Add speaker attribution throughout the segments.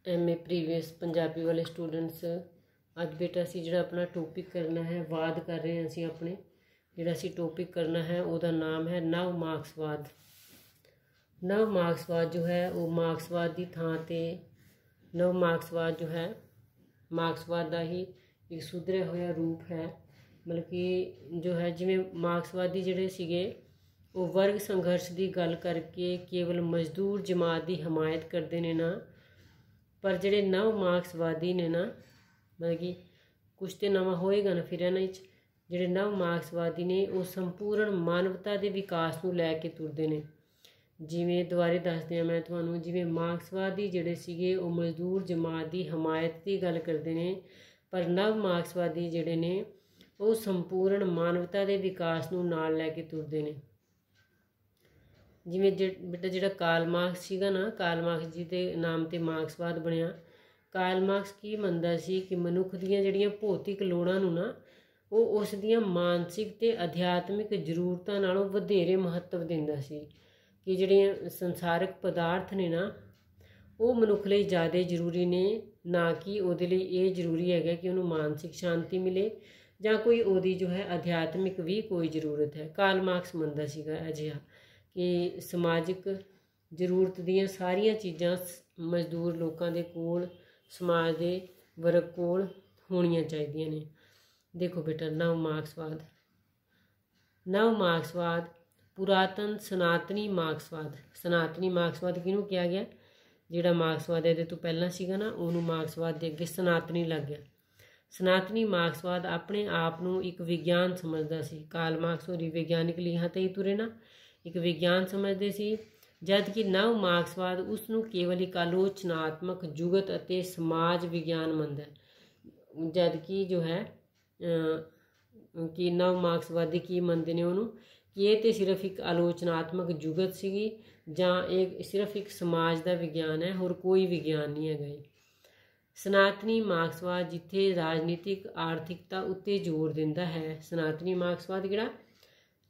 Speaker 1: MA previous Punjabi वाले students अज बेटा असी जिहड़ा अपना टॉपिक करना है वाद कर रहे हैं। असी अपने जिहड़ा असी टॉपिक करना है उसका नाम है नव मार्क्सवाद। नव मार्क्सवाद जो है वो मार्क्सवाद की थां ते नव मार्क्सवाद जो है मार्क्सवाद का ही एक सुधरिया होया रूप है। मतलब कि जो है जिवें मार्क्सवादी जिहड़े सीगे वो वर्ग संघर्ष की गल करके केवल मजदूर जमात की हमायत करते ने ना, पर जिहड़े नव मार्क्सवादी ने ना मतलब कि कुछ तो नवा होएगा ना फिर इन्हां विच जिहड़े नव मार्क्सवादी ने वो संपूर्ण मानवता के विकास नूं लैके तुरदे ने। जिवें दुबारे दसदे हैं मैं तुहानूं, जिवें मार्क्सवादी जिहड़े सीगे वो मजदूर जमात की हमायत की गल करते हैं, पर नव मार्क्सवादी जिहड़े ने वो संपूर्ण मानवता के विकास नूं नाल लैके तुरदे ने। जिवें बेटा जिहड़ा कार्ल मार्क्स सीगा ना, कार्ल मार्क्स जी के नाम ते मार्क्सवाद बनिया। कार्ल मार्क्स की मनदा सी कि मनुख दीयां जिहड़ियां भौतिक लोड़ां नूं ना वो उस दीयां मानसिक ते अध्यात्मिक जरूरतां नालों वधेरे महत्व दिंदा सी कि जिहड़ियां संसारिक पदार्थ ने ना वो मनुख लई ज़्यादा जरूरी ने, ना कि उहदे लई ये जरूरी है कि उन्होंने मानसिक शांति मिले जां कोई उहदी जो है अध्यात्मिक भी कोई जरूरत है। कार्ल मार्क्स मनदा सीगा अजिहा कि समाजिक जरूरत दीयां सारियां चीज़ां मजदूर लोगों के कोल समाज के वर्ग कोल होनियां चाहिदियां ने। देखो बेटा नव मार्क्सवाद, नव मार्क्सवाद पुरातन सनातनी मार्क्सवाद। सनातनी मार्क्सवाद किहनूं कहा गया? जिहड़ा मार्क्सवाद इहदे तो पहलां सीगा ना उहनूं मार्क्सवाद दे अगे सनातनी लग गया। सनातनी मार्क्सवाद अपने आप नूं एक विज्ञान समझदा सी। कार्ल मार्क्स होरी वैज्ञानिक लीहां ते ही तुरे ना, एक विज्ञान समझते सी, जद कि नव मार्क्सवाद उसनूं केवल एक आलोचनात्मक जुगत अते समाज विज्ञान मनदा है। जद कि जो है कि नव मार्क्सवादी की मनते ने उन्होंने कि ये तो सिर्फ एक आलोचनात्मक जुगत सीगी जां एक सिर्फ एक समाज का विज्ञान है, होर कोई विज्ञान नहीं है। सनातनी मार्क्सवाद जिथे राजनीतिक आर्थिकता उत्ते जोर दिंदा है। सनातनी मार्क्सवाद जिहड़ा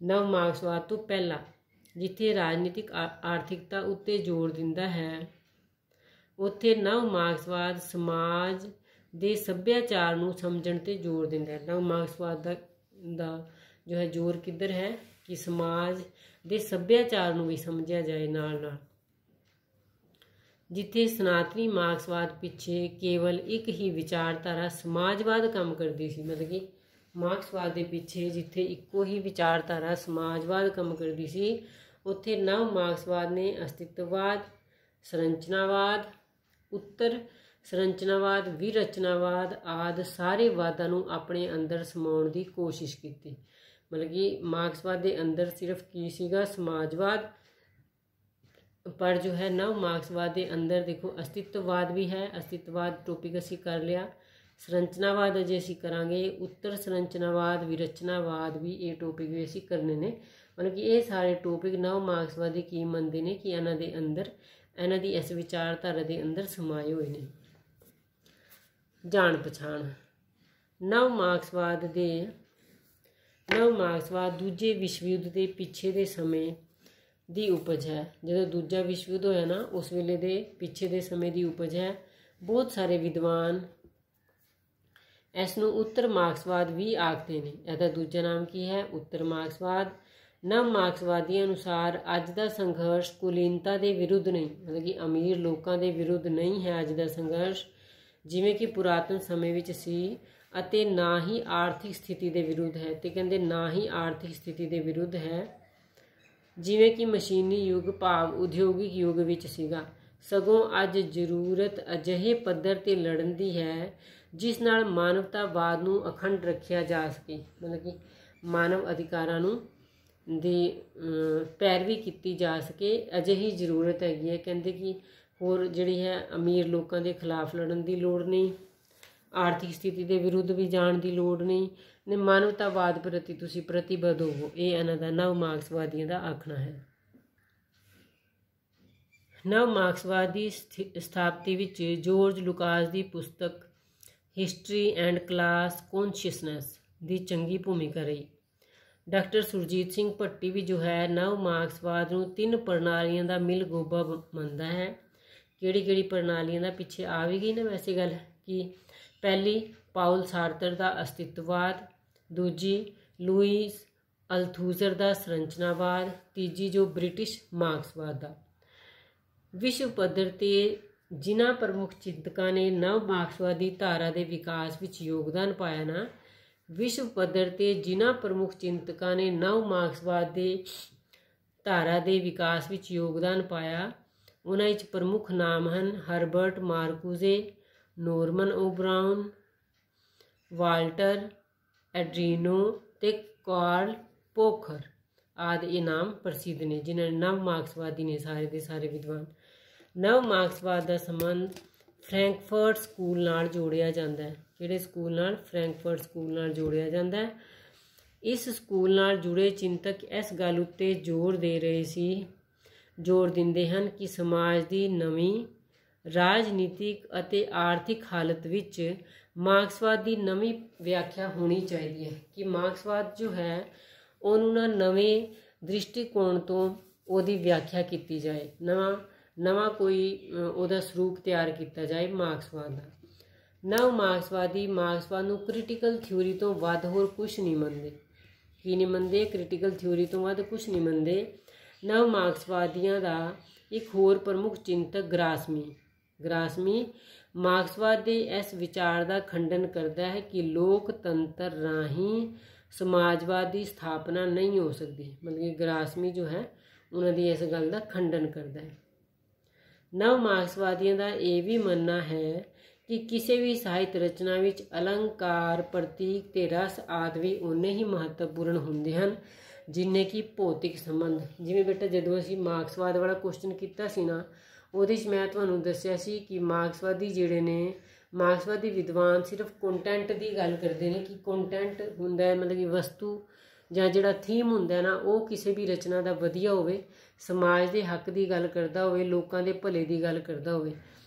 Speaker 1: नव मार्क्सवाद तो पहला जिथे राजनीतिक आर्थिकता उत्ते जोर दिंदा है, उत्थे नव मार्क्सवाद समाज दे सभ्याचार नूं समझण ते जोर दिंदा है। नव मार्क्सवाद दा जो है जोर किधर है कि समाज दे सभ्याचार नूं भी समझिया जाए नाल नाल। जिथे सनातनी मार्क्सवाद पिछे केवल एक ही विचारधारा समाजवाद काम करती सी। मतलब कि मार्क्सवाद के पिछे जिथे इक्को ही विचारधारा समाजवाद काम करती सी, उत्थे नव मार्क्सवाद ने अस्तित्ववाद, संरचनावाद, उत्तर संरचनावाद, विरचनावाद आदि सारे वादां नूं अपने अंदर समाउण की कोशिश की। मतलब कि मार्क्सवाद के अंदर सिर्फ की सीगा समाजवाद, पर जो है नव मार्क्सवाद के अंदर देखो अस्तित्ववाद भी है। अस्तित्ववाद टॉपिक असी कर लिया। संरचनावाद अजे असी करांगे, उत्तर संरचनावाद, विरचनावाद भी ये टॉपिक भी असी करने ने। मतलब कि ये सारे टॉपिक नव मार्क्सवादी की मनते हैं कि इन्हां दे अंदर इन्हां दी इस विचारधारा के अंदर समाये हुए ने। जान पछाण नव मार्क्सवाद दूजे विश्व युद्ध के पिछे के समय की उपज है। जो दूजा विश्व युद्ध होया ना उस वेले दे पिछे के समय की उपज है। बहुत सारे विद्वान इसनूं उत्तर मार्क्सवाद भी आखते हैं। इसका दूजा नाम की है? उत्तर मार्क्सवाद। नव मार्क्सवादियों अनुसार अज का संघर्ष कुलीनता के विरुद्ध नहीं, मतलब कि अमीर लोगों के विरुद्ध नहीं है अज का संघर्ष जिवें कि पुरातन समय विच सी, अते ना ही आर्थिक स्थिति के विरुद्ध है। तो कहते ना ही आर्थिक स्थिति के विरुद्ध है जिवें कि मशीनी युग भाव उद्योगिक युग विच सीगा, सगों अज जरूरत अजिहे पद्धर ते लड़न दी है जिस नाल मानवतावाद नूं अखंड रखिया जा सके। मतलब कि मानव अधिकारां नूं दी पैरवी की जा सके, अजिही जरूरत हैगी है। कहते कि होर जिहड़ी है अमीर लोगों के खिलाफ लड़न की लोड़ नहीं, आर्थिक स्थिति के विरुद्ध भी जाण की लोड़ नहीं, ने मानवतावाद प्रति तुसीं प्रतिबद्ध होवो। ये इन्हां दा नव मार्क्सवादियों का आखना है। नव मार्क्सवादी स्थापति विच जॉर्ज लुकास की पुस्तक हिस्टरी एंड क्लास कॉन्शियसनैस की चंगी भूमिका रही। डॉक्टर सुरजीत सिंह भट्टी भी जो है नव मार्क्सवाद नूं 3 प्रणालियों का मिल गोबा मनदा है ਕਿਹੜੀ ਪ੍ਰਣਾਲੀਆਂ ਦਾ ਪਿੱਛੇ ਆ ਵੀ ਗਈ ਨਾ ਵੈਸੇ ਗੱਲ। ਕਿ ਪਹਿਲੀ ਪਾਉਲ ਸਾਰਤਰ ਦਾ ਅਸਤਿਤਵਵਾਦ, ਦੂਜੀ ਲੂਈਸ ਅਲਥੂਜ਼ਰ ਦਾ ਸੰਰਚਨਾਵਾਦ, ਤੀਜੀ ਜੋ ਬ੍ਰਿਟਿਸ਼ ਮਾਰਕਸਵਾਦ ਦਾ। ਵਿਸ਼ਵ ਪੱਧਰ 'ਤੇ ਜਿਨ੍ਹਾਂ ਪ੍ਰਮੁੱਖ ਚਿੰਤਕਾਂ ਨੇ ਨਵ ਮਾਰਕਸਵਾਦੀ ਧਾਰਾ ਦੇ ਵਿਕਾਸ ਵਿੱਚ ਯੋਗਦਾਨ ਪਾਇਆ ਨਾ, ਵਿਸ਼ਵ ਪੱਧਰ 'ਤੇ ਜਿਨ੍ਹਾਂ ਪ੍ਰਮੁੱਖ ਚਿੰਤਕਾਂ ਨੇ ਨਵ ਮਾਰਕਸਵਾਦ ਦੇ ਧਾਰਾ ਦੇ ਵਿਕਾਸ ਵਿੱਚ ਯੋਗਦਾਨ ਪਾਇਆ, ਉਹਨਾਂ ਵਿੱਚ ਪ੍ਰਮੁੱਖ ਨਾਮ ਹਨ ਹਰਬਰਟ ਮਾਰਕੂਜ਼ੇ, ਨੋਰਮਨ ਓਬਰਾਉਨ, ਵਾਲਟਰ ਐਡਰੀਨੋ ਤੇ ਕਾਰਲ ਪੋਖਰ ਆਦਿ ਇਹ ਨਾਮ ਪ੍ਰਸਿੱਧ ਨੇ ਜਿਨ੍ਹਾਂ ਨੇ ਨਵ ਮਾਰਕਸਵਾਦੀ ਨੇ ਸਾਰੇ ਦੇ ਸਾਰੇ ਵਿਦਵਾਨ। ਨਵ ਮਾਰਕਸਵਾਦ ਦਾ ਸੰਬੰਧ ਫਰੈਂਕਫਰਟ ਸਕੂਲ ਨਾਲ ਜੋੜਿਆ ਜਾਂਦਾ ਹੈ। ਕਿਹੜੇ ਸਕੂਲ ਨਾਲ? ਫਰੈਂਕਫਰਟ ਸਕੂਲ ਨਾਲ ਜੋੜਿਆ ਜਾਂਦਾ ਹੈ। ਇਸ ਸਕੂਲ ਨਾਲ ਜੁੜੇ ਚਿੰਤਕ ਇਸ ਗੱਲ ਉੱਤੇ ਜ਼ੋਰ ਦਿੰਦੇ ਹਨ ਕਿ ਸਮਾਜ ਦੀ ਨਵੀਂ ਰਾਜਨੀਤਿਕ ਅਤੇ ਆਰਥਿਕ ਹਾਲਤ ਵਿੱਚ ਮਾਰਕਸਵਾਦ ਦੀ ਨਵੀਂ ਵਿਆਖਿਆ ਹੋਣੀ ਚਾਹੀਦੀ ਹੈ। ਕਿ ਮਾਰਕਸਵਾਦ ਜੋ ਹੈ ਉਹਨੂੰ ਨਾ ਨਵੇਂ ਦ੍ਰਿਸ਼ਟੀਕੋਣ ਤੋਂ ਉਹਦੀ ਵਿਆਖਿਆ ਕੀਤੀ ਜਾਏ, ਨਵਾਂ ਕੋਈ ਉਹਦਾ ਸਰੂਪ ਤਿਆਰ ਕੀਤਾ ਜਾਏ ਮਾਰਕਸਵਾਦ ਦਾ। ਨਵ ਮਾਰਕਸਵਾਦੀ ਮਾਰਕਸਵਾਦ ਨੂੰ ਕ੍ਰਿਟੀਕਲ ਥਿਊਰੀ ਤੋਂ ਵੱਧ ਹੋਰ ਕੁਛ ਨਹੀਂ ਮੰਨਦੇ। ਕੀ ਨਹੀਂ ਮੰਨਦੇ? ਕ੍ਰਿਟੀਕਲ ਥਿਊਰੀ ਤੋਂ ਵੱਧ ਕੁਛ ਨਹੀਂ ਮੰਨਦੇ। ਨਵ ਮਾਰਕਸਵਾਦੀਆਂ ਦਾ ਇੱਕ ਹੋਰ ਪ੍ਰਮੁੱਖ ਚਿੰਤਕ ਗਰਾਸਮੀ ਮਾਰਕਸਵਾਦ ਦੇ ਇਸ ਵਿਚਾਰ ਦਾ ਖੰਡਨ ਕਰਦਾ ਹੈ ਕਿ ਲੋਕਤੰਤਰ ਰਾਹੀਂ ਸਮਾਜਵਾਦ ਦੀ ਸਥਾਪਨਾ ਨਹੀਂ ਹੋ ਸਕਦੀ। ਮਤਲਬ ਕਿ ਗਰਾਸਮੀ ਜੋ ਹੈ ਉਹਨਾਂ ਦੀ ਇਸ ਗੱਲ ਦਾ ਖੰਡਨ ਕਰਦਾ ਹੈ। ਨਵ ਮਾਰਕਸਵਾਦੀਆਂ ਦਾ ਇਹ ਵੀ ਮੰਨਣਾ ਹੈ ਕਿ ਕਿਸੇ ਵੀ ਸਾਹਿਤ ਰਚਨਾ ਵਿੱਚ ਅਲੰਕਾਰ, ਪ੍ਰਤੀਕ ਤੇ ਰਸ ਆਦਿ ਵੀ ਉਨੇ ਹੀ ਮਹੱਤਵਪੂਰਨ ਹੁੰਦੇ ਹਨ ਜਿੰਨੇ ਕਿ ਭੌਤਿਕ ਸੰਬੰਧ। ਜਿਵੇਂ ਬੇਟਾ ਜਦੋਂ ਅਸੀਂ ਮਾਰਕਸਵਾਦ ਵਾਲਾ ਕੁਐਸਚਨ ਕੀਤਾ ਸੀ ਨਾ, ਉਹਦੇ 'ਚ ਮੈਂ ਤੁਹਾਨੂੰ ਦੱਸਿਆ ਸੀ ਕਿ ਮਾਰਕਸਵਾਦੀ ਵਿਦਵਾਨ ਸਿਰਫ ਕੰਟੈਂਟ ਦੀ ਗੱਲ ਕਰਦੇ ਨੇ। ਕਿ ਕੰਟੈਂਟ ਹੁੰਦਾ ਹੈ ਮਤਲਬ ਕਿ ਵਸਤੂ ਜਾਂ ਜਿਹੜਾ ਥੀਮ ਹੁੰਦਾ ਨਾ, ਉਹ ਕਿਸੇ ਵੀ ਰਚਨਾ ਦਾ ਵਧੀਆ ਹੋਵੇ, ਸਮਾਜ ਦੇ ਹੱਕ ਦੀ ਗੱਲ ਕਰਦਾ ਹੋਵੇ, ਲੋਕਾਂ ਦੇ ਭਲੇ ਦੀ ਗੱਲ ਕਰਦਾ ਹੋਵੇ।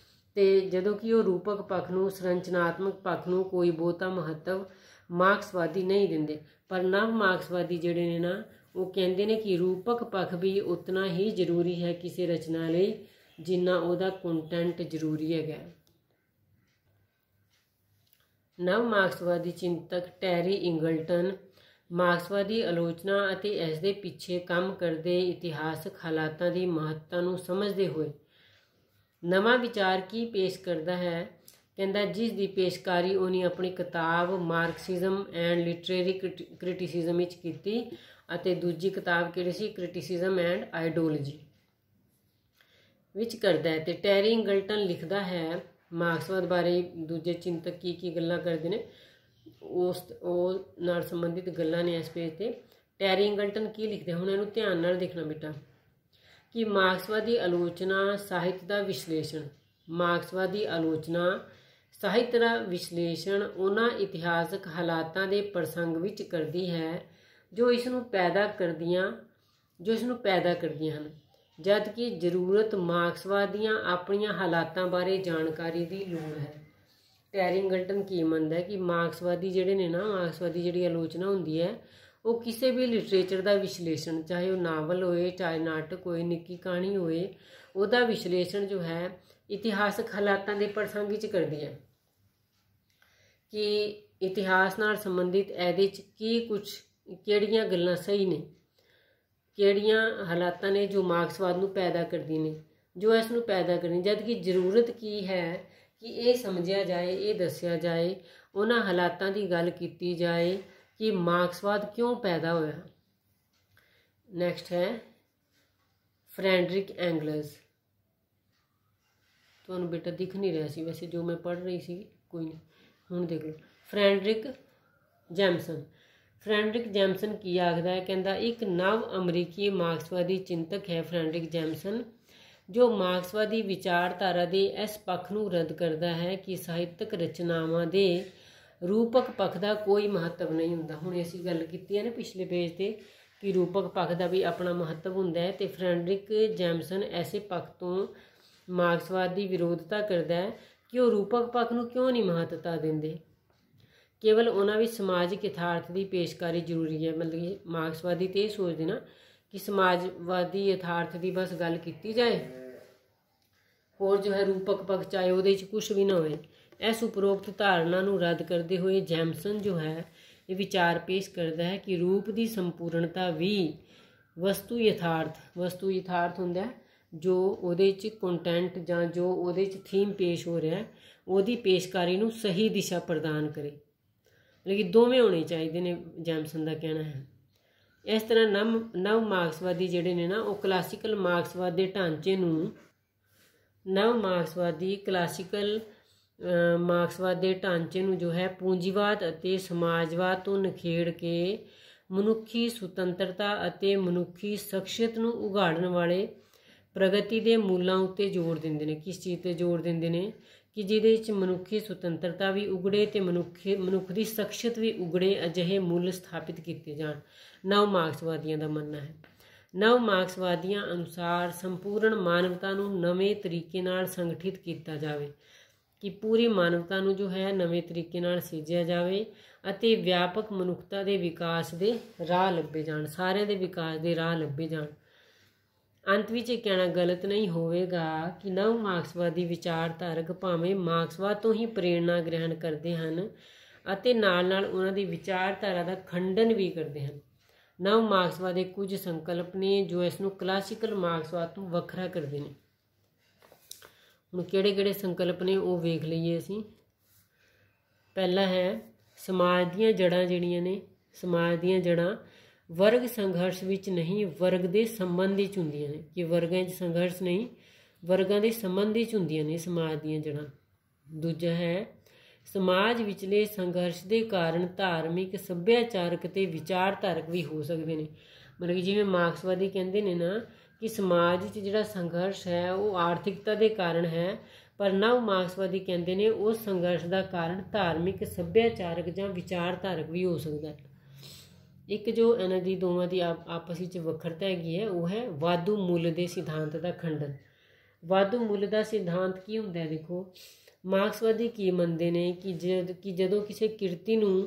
Speaker 1: ਤੇ ਜਦੋਂ ਕਿ ਉਹ ਰੂਪਕ ਪੱਖ ਨੂੰ, ਸੰਰਚਨਾਤਮਕ ਪੱਖ ਨੂੰ ਕੋਈ ਬਹੁਤਾ ਮਹੱਤਵ ਮਾਰਕਸਵਾਦੀ ਨਹੀਂ ਦਿੰਦੇ। ਪਰ ਨਵ ਮਾਰਕਸਵਾਦੀ ਜਿਹੜੇ ਨੇ ਨਾ, ਉਹ ਕਹਿੰਦੇ ਨੇ ਕਿ ਰੂਪਕ ਪੱਖ ਵੀ ਉਤਨਾ ਹੀ ਜ਼ਰੂਰੀ ਹੈ ਕਿਸੇ ਰਚਨਾ ਲਈ ਜਿੰਨਾ ਉਹਦਾ ਕੰਟੈਂਟ ਜ਼ਰੂਰੀ ਹੈਗਾ। ਨਵ ਮਾਰਕਸਵਾਦੀ ਚਿੰਤਕ ਟੈਰੀ ਇੰਗਲਟਨ ਮਾਰਕਸਵਾਦੀ ਆਲੋਚਨਾ ਅਤੇ ਇਸ ਦੇ ਪਿੱਛੇ ਕੰਮ ਕਰਦੇ ਇਤਿਹਾਸਕ ਹਾਲਾਤਾਂ ਦੀ ਮਹੱਤਤਾ ਨੂੰ ਸਮਝਦੇ ਹੋਏ ਨਵਾਂ ਵਿਚਾਰ ਕੀ ਪੇਸ਼ ਕਰਦਾ ਹੈ। ਕਹਿੰਦਾ ਜਿਸ ਦੀ ਪੇਸ਼ਕਾਰੀ ਉਹਨੇ ਆਪਣੀ ਕਿਤਾਬ ਮਾਰਕਸਿਜ਼ਮ ਐਂਡ ਲਿਟਰੇਰੀ ਕ੍ਰਿਟਿਸਿਜ਼ਮ ਵਿੱਚ ਕੀਤੀ, ਅਤੇ ਦੂਜੀ ਕਿਤਾਬ ਕਿਹੜੀ ਸੀ? ਕ੍ਰਿਟਿਸਿਜ਼ਮ ਐਂਡ ਆਈਡੀਓਲੋਜੀ ਵਿੱਚ ਕਰਦਾ ਹੈ। ਤੇ ਟੈਰੀ ਇੰਗਲਟਨ ਲਿਖਦਾ ਹੈ ਮਾਰਕਸਵਾਦ ਬਾਰੇ ਦੂਜੇ ਚਿੰਤਕ ਕੀ ਗੱਲਾਂ ਕਰਦੇ ਨੇ, ਉਹ ਨਾਲ ਸੰਬੰਧਿਤ ਗੱਲਾਂ ਨੇ ਇਸ ਪੇਜ 'ਤੇ। ਟੈਰੀ ਇੰਗਲਟਨ ਕੀ ਲਿਖਦੇ, ਹੁਣ ਇਹਨੂੰ ਧਿਆਨ ਨਾਲ ਦੇਖਣਾ ਬੇਟਾ। ਕਿ ਮਾਰਕਸਵਾਦੀ ਆਲੋਚਨਾ ਸਾਹਿਤ ਦਾ ਵਿਸ਼ਲੇਸ਼ਣ, ਮਾਰਕਸਵਾਦੀ ਆਲੋਚਨਾ ਸਾਹਿਤ ਦਾ ਵਿਸ਼ਲੇਸ਼ਣ ਉਹਨਾਂ ਇਤਿਹਾਸਕ ਹਾਲਾਤਾਂ ਦੇ ਪ੍ਰਸੰਗ ਵਿੱਚ ਕਰਦੀ ਹੈ ਜੋ ਇਸ ਨੂੰ ਪੈਦਾ ਕਰਦੀਆਂ ਹਨ, ਜਦ ਕਿ ਜ਼ਰੂਰਤ ਮਾਰਕਸਵਾਦੀਆਂ ਆਪਣੀਆਂ ਹਾਲਾਤਾਂ ਬਾਰੇ ਜਾਣਕਾਰੀ ਦੀ ਲੋੜ ਹੈ। ਟੈਰੀ ਇੰਗਲਟਨ ਕੀ ਮੰਨਦਾ ਹੈ ਕਿ ਮਾਰਕਸਵਾਦੀ ਜਿਹੜੇ ਨੇ ਨਾ, ਮਾਰਕਸਵਾਦੀ ਜਿਹੜੀ ਆਲੋਚਨਾ ਹੁੰਦੀ ਹੈ, ਉਹ ਕਿਸੇ ਵੀ ਲਿਟਰੇਚਰ ਦਾ ਵਿਸ਼ਲੇਸ਼ਣ, ਚਾਹੇ ਉਹ ਨਾਵਲ ਹੋਏ, ਚਾਹੇ ਨਾਟਕ ਹੋਏ, ਨਿੱਕੀ ਕਹਾਣੀ ਹੋਏ, ਉਹਦਾ ਵਿਸ਼ਲੇਸ਼ਣ ਜੋ ਹੈ ਇਤਿਹਾਸਕ ਹਾਲਾਤਾਂ ਦੇ ਪ੍ਰਸੰਗ ਵਿੱਚ ਕਰਦੀ ਹੈ। ਕਿ ਇਤਿਹਾਸ ਨਾਲ ਸੰਬੰਧਿਤ ਇਹਦੇ 'ਚ ਕਿਹੜੀਆਂ ਗੱਲਾਂ ਸਹੀ ਨੇ, ਕਿਹੜੀਆਂ ਹਾਲਾਤਾਂ ਨੇ ਜੋ ਮਾਰਕਸਵਾਦ ਨੂੰ ਪੈਦਾ ਕਰਦੀਆਂ ਨੇ, ਜੋ ਇਸ ਨੂੰ ਪੈਦਾ ਕਰਨੀ, ਜਦ ਕਿ ਜ਼ਰੂਰਤ ਕੀ ਹੈ ਕਿ ਇਹ ਸਮਝਿਆ ਜਾਏ, ਇਹ ਦੱਸਿਆ ਜਾਏ, ਉਹਨਾਂ ਹਾਲਾਤਾਂ ਦੀ ਗੱਲ ਕੀਤੀ ਜਾਏ ਕਿ ਮਾਰਕਸਵਾਦ ਕਿਉਂ ਪੈਦਾ ਹੋਇਆ। ਨੈਕਸਟ ਹੈ ਫਰੈਡਰਿਕ ਐਂਗਲਸ। ਤੁਹਾਨੂੰ ਬੇਟਾ ਦਿਖ ਨਹੀਂ ਰਿਹਾ ਸੀ ਵੈਸੇ ਜੋ ਮੈਂ ਪੜ੍ਹ ਰਹੀ ਸੀ, ਕੋਈ ਨਹੀਂ, ਹੁਣ ਦੇਖ ਲਓ। ਫਰੈਡਰਿਕ ਜੈਮਸਨ ਕੀ ਆਖਦਾ ਹੈ? ਕਹਿੰਦਾ ਇੱਕ ਨਵ ਅਮਰੀਕੀ ਮਾਰਕਸਵਾਦੀ ਚਿੰਤਕ ਹੈ ਫਰੈਡਰਿਕ ਜੈਮਸਨ, ਜੋ ਮਾਰਕਸਵਾਦੀ ਵਿਚਾਰਧਾਰਾ ਦੇ ਇਸ ਪੱਖ ਨੂੰ ਰੱਦ ਕਰਦਾ ਹੈ ਕਿ ਸਾਹਿਤਕ ਰਚਨਾਵਾਂ ਦੇ ਰੂਪਕ ਪੱਖ ਦਾ ਕੋਈ ਮਹੱਤਵ ਨਹੀਂ ਹੁੰਦਾ। ਹੁਣ ਅਸੀਂ ਗੱਲ ਕੀਤੀ ਹੈ ਨਾ ਪਿਛਲੇ ਪੇਜ 'ਤੇ ਕਿ ਰੂਪਕ ਪੱਖ ਦਾ ਵੀ ਆਪਣਾ ਮਹੱਤਵ ਹੁੰਦਾ ਹੈ, ਅਤੇ ਫਰੈਡਰਿਕ ਜੈਮਸਨ ਐਸੇ ਪੱਖ ਤੋਂ ਮਾਰਕਸਵਾਦ ਦੀ ਵਿਰੋਧਤਾ ਕਰਦਾ ਹੈ ਕਿ ਉਹ ਰੂਪਕ ਪੱਖ ਨੂੰ ਕਿਉਂ ਨਹੀਂ ਮਹੱਤਤਾ ਦਿੰਦੇ, ਕੇਵਲ ਉਹਨਾਂ ਵਿੱਚ ਸਮਾਜਿਕ ਯਥਾਰਥ ਦੀ ਪੇਸ਼ਕਾਰੀ ਜ਼ਰੂਰੀ ਹੈ। ਮਤਲਬ ਕਿ ਮਾਰਕਸਵਾਦੀ ਤਾਂ ਇਹ ਸੋਚਦੇ ਨਾ ਕਿ ਸਮਾਜਵਾਦੀ ਯਥਾਰਥ ਦੀ ਬਸ ਗੱਲ ਕੀਤੀ ਜਾਏ, होर जो है रूपक पक्ष चाहे ਉਹਦੇ 'ਚ कुछ भी ना होए। इस उपरोक्त धारणा ਨੂੰ ਰੱਦ ਕਰਦੇ ਹੋਏ ਜੈਮਸਨ जो है ये विचार पेश करता है कि रूप की संपूर्णता भी वस्तु यथार्थ ਹੁੰਦਾ जो ਉਹਦੇ 'ਚ ਕੰਟੈਂਟ ਜਾਂ जो ਉਹਦੇ 'ਚ ਥੀਮ पेश हो रहा है ਉਹਦੀ पेशकारी ਨੂੰ सही दिशा प्रदान करे। मतलब कि दोवें होने चाहिए ने, जैमसन का कहना है। इस तरह नव मार्क्सवादी जिहड़े ने ना वो क्लासिकल मार्क्सवाद के ढांचे नव मार्क्सवादी क्लासिकल मार्क्सवाद के ढांचे जो है पूंजीवाद अते समाजवाद तो निखेड़ के मनुखी सुतंत्रता अते मनुखी शख्सियत नूं उघाड़न वाले प्रगति के मूलों उत्ते जोड़ देंदे ने। किस चीज़ ते जोड़ देंदे ने कि जिहदे विच मनुखी सुतंत्रता भी उगड़े तो मनुख की शख्सियत भी उगड़े अजिहे मूल स्थापित किए जाण। नव मार्क्सवादियों का मनना है, नव मार्क्सवादियों अनुसार संपूर्ण मानवता नूं नवें तरीके नाल संगठित किया जाए, कि पूरी मानवता नूं जो है नवें तरीके नाल सिरजिया जाए अते व्यापक मनुखता के विकास के राह लभे जाण, सारिਆਂ ਦੇ विकास के राह लभे जाण। अंत में कहना गलत नहीं होगा कि नव मार्क्सवादी विचारधारक भावें मार्क्सवाद तो ही प्रेरणा ग्रहण करते हैं अते नाल नाल उन्हां दी विचारधारा का खंडन भी करते हैं। नव मार्क्सवाद के कुछ संकल्प ने जो इसनूं क्लासिकल मार्क्सवाद तो वखरा करते हैं। हुण किहड़े-किहड़े संकल्प ने वो वेख लईए असीं। पहला है समाज दीयां जड़ां जिहड़ियां ने, समाज दीयां जड़ां वर्ग संघर्ष विच नहीं वर्ग के संबंध विच हुंदियां ने, कि वर्गां 'च संघर्ष नहीं वर्गां के संबंध विच हुंदियां ने समाज दीयां जड़ां। दूजा है समाज विचले संघर्ष के कारण धार्मिक सभ्याचारक ते विचारधारक भी हो सकते हैं। मतलब कि जिवें मार्क्सवादी कहते हैं ना कि समाज च जिहड़ा संघर्ष है वो आर्थिकता के कारण है, पर नव मार्क्सवादी कहते हैं उस संघर्ष का कारण धार्मिक सभ्याचारक जां विचारधारक भी हो सकता है। एक जो इन्हां दी दोवां दी आपस विच वखरता हैगी है वो है वाधू मुल के सिद्धांत का खंडन। वाधू मुल का सिद्धांत की हुंदा है, देखो मार्क्सवादी की मनते हैं कि जदों किसी किरती नूं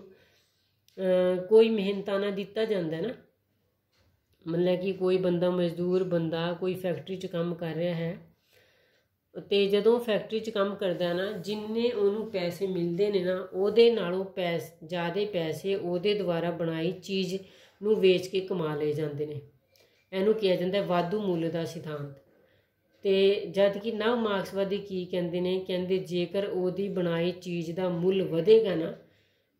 Speaker 1: कोई मेहनताना दिता जाता है ना, मतलब कि कोई बंदा मजदूर बंदा कोई फैक्ट्री च काम कर रहा है तो जदों फैक्ट्री च काम करता है ना जिन्ने उन्होंने पैसे मिलते हैं ना उहदे नालों ज़्यादा पैसे उहदे द्वारा बनाई चीज़ नूं वेच के कमा ले जाते हैं। इहनूं कहा जाता है वाधू मुल का सिद्धांत। तो जद कि नव मार्क्सवादी की कहते हैं, कहते जेकर उहदी बनाई चीज़ का मुल वधेगा ना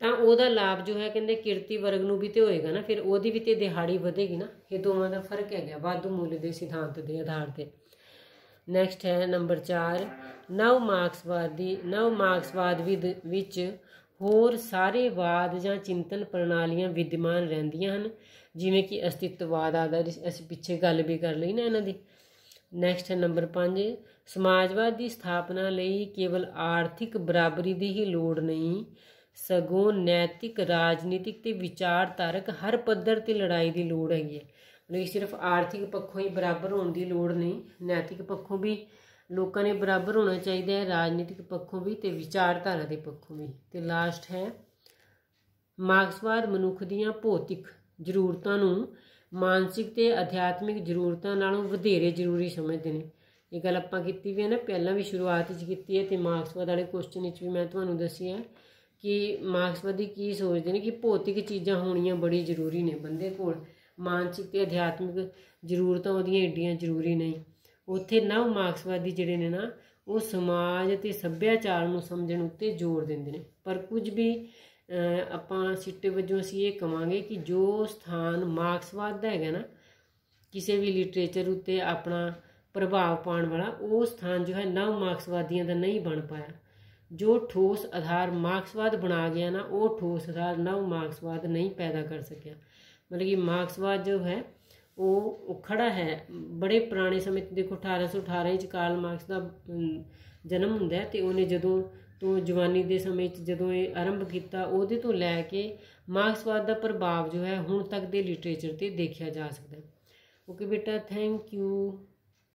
Speaker 1: तो उहदा लाभ जो है कहते किरती वर्ग नूं भी तो होएगा ना, फिर उहदी भी तो दिहाड़ी वधेगी ना। ये दोवां दा फर्क है वाधू मुल के सिद्धांत के आधार पर। नैक्सट है नंबर 4 नव मार्क्सवाद विच होर सारे वाद जां चिंतन प्रणालियां विद्यमान रहिंदियां हन, जिवें कि अस्तित्ववाद आधारित असीं पिछे गल भी कर लई ना इन्हां दी। नैक्सट है नंबर 5 समाजवाद की स्थापना लई केवल आर्थिक बराबरी की ही लोड़ नहीं सगों नैतिक राजनीतिक ते विचारधारक हर पद्धर ते लड़ाई की लोड़ हैगी है। मतलब सिर्फ आर्थिक पक्षों ही बराबर होने की लोड़ नहीं, नैतिक पक्षों भी लोगों ने बराबर होना चाहिए है, राजनीतिक पक्षों भी तो विचारधारा के पक्षों भी। तो लास्ट है मार्क्सवाद मनुख दीयां भौतिक जरूरतों नूं मानसिक ते अध्यात्मिक जरूरतों नालों वधेरे जरूरी समझते हैं। ये गल आपां कीती भी है ना, पहला भी शुरुआत की है तो मार्क्सवाद वाले क्वेश्चन भी मैं तुहानूं दसी है कि मार्क्सवादी की सोचते हैं कि भौतिक चीज़ां होणियां बड़ी जरूरी ने बंदे कोल, मानसिक ते अध्यात्मिक जरूरतां उहदियां एडियां जरूरी नहीं। उत्थे नव मार्क्सवादी जिहड़े ने ना वो समाज ते सभ्याचार नूं समझण उत्ते जोर दिंदे ने। पर कुछ भी आपां सिट्टे वजों असीं ये कहांगे कि जो स्थान मार्क्सवाद दा हैगा ना किसी भी लिटरेचर उत्ते अपना प्रभाव पाने वाला वो स्थान जो है नव मार्क्सवादियों का नहीं बन पाया। जो ठोस आधार मार्क्सवाद बना गया ना वो ठोस आधार नव मार्क्सवाद नहीं पैदा कर सकिया। मतलब कि मार्क्सवाद जो है वो खड़ा है बड़े पुराने समय, देखो 1818 कार्ल मार्क्स का जन्म हुंदा है तो उन्हें जदों तो जवानी के समय जदों ये आरंभ किया उहदे तो लैके मार्क्सवाद का प्रभाव जो है हुण तक के लिटरेचर से देखा जा सकता है। ओके बेटा, थैंक यू।